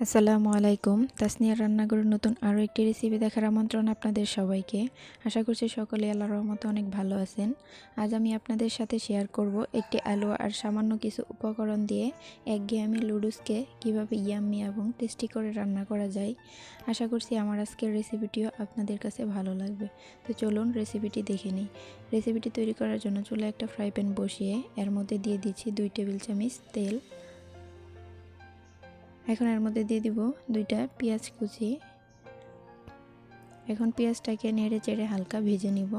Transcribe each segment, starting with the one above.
আসসালামু আলাইকুম। তাসনিয়ার রান্নাঘরের নতুন আরও একটি রেসিপি দেখার আমন্ত্রণ আপনাদের সবাইকে। আশা করছি সকলে আল্লাহর রহমতে অনেক ভালো আছেন। আজ আমি আপনাদের সাথে শেয়ার করব একটি আলু আর সামান্য কিছু উপকরণ দিয়ে একঘেয়েমি নুডলসকে কীভাবে ইয়াম্মি এবং টেস্টি করে রান্না করা যায়। আশা করছি আমার আজকের রেসিপিটিও আপনাদের কাছে ভালো লাগবে। তো চলুন রেসিপিটি দেখে নিই। রেসিপিটি তৈরি করার জন্য চুলায় একটা ফ্রাই প্যান বসিয়ে এর মধ্যে দিয়ে দিচ্ছি 2 টেবিল চামচ তেল। এখন এর মধ্যে দিয়ে দিব 2টা পেঁয়াজ কুচি। এখন পেঁয়াজটাকে নেড়ে চেড়ে হালকা ভেজে নিব।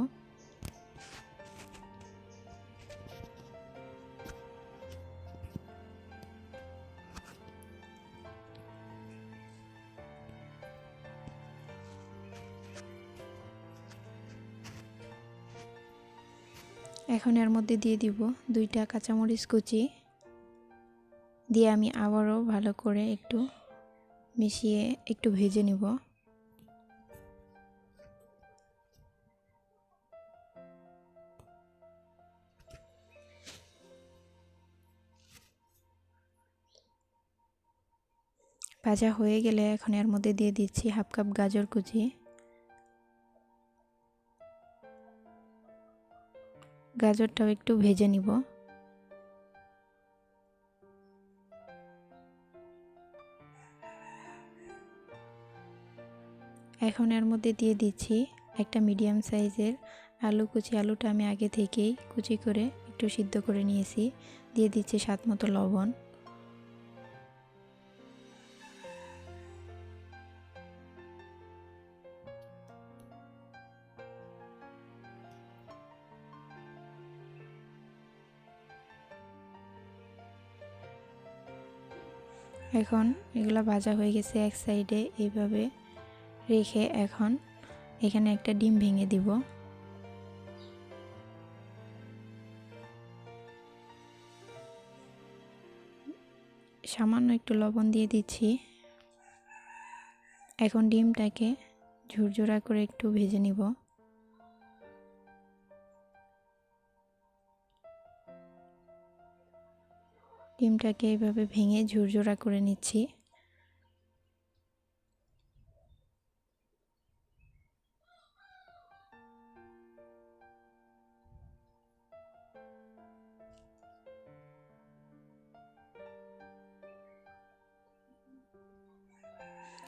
এখন এর মধ্যে দিয়ে দিব 2টা কাঁচামরিচ কুচি দিয়ে আমি আবারও ভালো করে একটু মিশিয়ে একটু ভেজে নিব। ভাজা হয়ে গেলে এখন এর মধ্যে দিয়ে দিচ্ছি হাফ কাপ গাজর কুচি। গাজরটাও একটু ভেজে নিব। এখন এর মধ্যে দিয়ে দিচ্ছি একটা মিডিয়াম সাইজের আলু কুচি। আলুটা আমি আগে থেকেই কুচি করে একটু সিদ্ধ করে নিয়েছি। দিয়ে দিচ্ছি স্বাদ মতো লবণ। এখন এগুলো ভাজা হয়ে গেছে, এক সাইডে এইভাবে রেখে এখন এখানে একটা ডিম ভেঙে দিব। সামান্য একটু লবণ দিয়ে দিচ্ছি। এখন ডিমটাকে ঝুরঝুরা করে একটু ভেজে নিব। ডিমটাকে এইভাবে ভেঙে ঝুরঝুরা করে নিচ্ছি।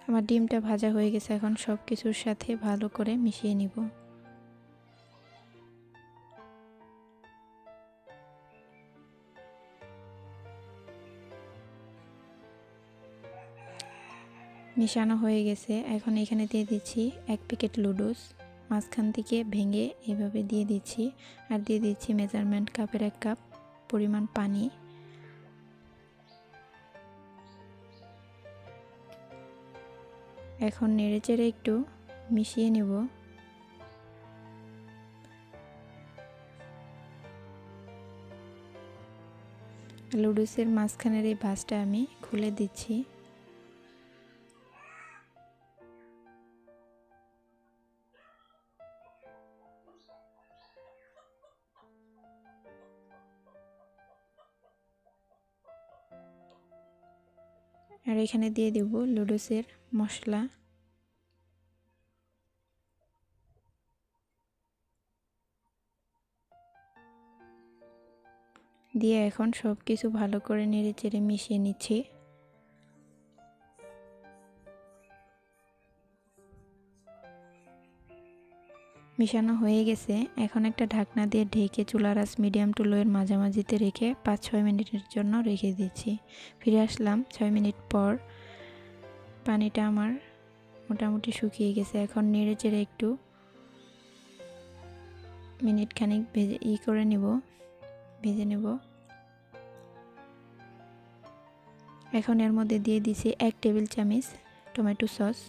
আমার ডিমটা ভাজা হয়ে গেছে, এখন সব কিছুর সাথে ভালো করে মিশিয়ে নিব। মিশানো হয়ে গেছে, এখন এখানে দিয়ে দিচ্ছি 1 প্যাকেট নুডলস। মাঝখান থেকে ভেঙে এভাবে দিয়ে দিচ্ছি। আর দিয়ে দিচ্ছি মেজারমেন্ট কাপের 1 কাপ পরিমাণ পানি। এখন নেড়েচেড়ে একটু মিশিয়ে নেব। নুডলসের মাঝখানের এই ভাঁজটা আমি খুলে দিচ্ছি। আর এখানে দিয়ে দেব নুডলসের মশলা। দিয়ে এখন সব কিছু ভালো করে নেড়েচেড়ে মিশিয়ে নিচ্ছি। মিশানো হয়ে গেছে, এখন একটা ঢাকনা দিয়ে ঢেকে চুলার আঁচ মিডিয়াম টু লোয়ের মাঝামাঝিতে রেখে 5-6 মিনিটের জন্য রেখে দিচ্ছি। ফিরে আসলাম 6 মিনিট পর। পানিটা আমার মোটামুটি শুকিয়ে গেছে। এখন নেড়ে চেড়ে একটু মিনিট খানিক ভেজে নেব। এখন এর মধ্যে দিয়ে দিছি 1 টেবিল চামচ টমেটো সস।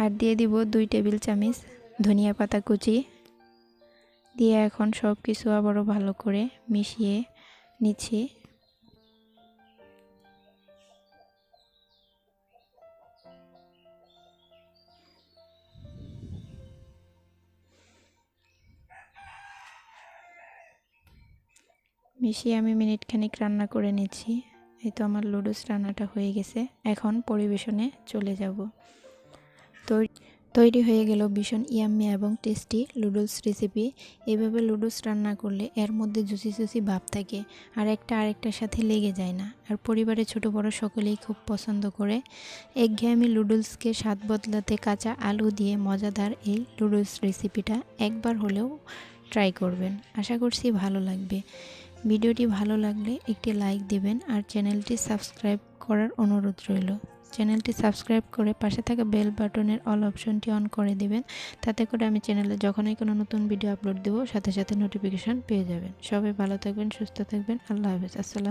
আর দিয়ে দিব 2 টেবিল চামচ ধনিয়া পাতা কুচি। দিয়ে এখন সব কিছু আবারও ভালো করে মিশিয়ে নিচ্ছি। মিশিয়ে আমি মিনিট খানিক রান্না করে নিচ্ছি। এই তো আমার নুডলস রান্নাটা হয়ে গেছে। এখন পরিবেশনে চলে যাব। তৈরি হয়ে গেল ভীষণ ইয়াম্মি এবং টেস্টি নুডলস রেসিপি। এভাবে নুডলস রান্না করলে এর মধ্যে জুসি ভাব থাকে, আর একটা আরেকটার সাথে লেগে যায় না। আর পরিবারের ছোট বড় সকলেই খুব পছন্দ করে। একঘেয়েমি নুডলসকে স্বাদ বদলাতে কাঁচা আলু দিয়ে মজাদার এই নুডলস রেসিপিটা একবার হলেও ট্রাই করবেন। আশা করছি ভালো লাগবে। ভিডিওটি ভালো লাগলে একটি লাইক দিবেন আর চ্যানেলটি সাবস্ক্রাইব করার অনুরোধ রইল। চ্যানেলটি সাবস্ক্রাইব করে পাশে থাকা বেল বাটনের অল অপশনটি অন করে দিবেন। তাতে করে আমি চ্যানেলে যখনই কোনো নতুন ভিডিও আপলোড দেব সাথে সাথে নোটিফিকেশন পেয়ে যাবেন। সবাই ভালো থাকবেন, সুস্থ থাকবেন। আল্লাহ হাফেজ। আসসালাম।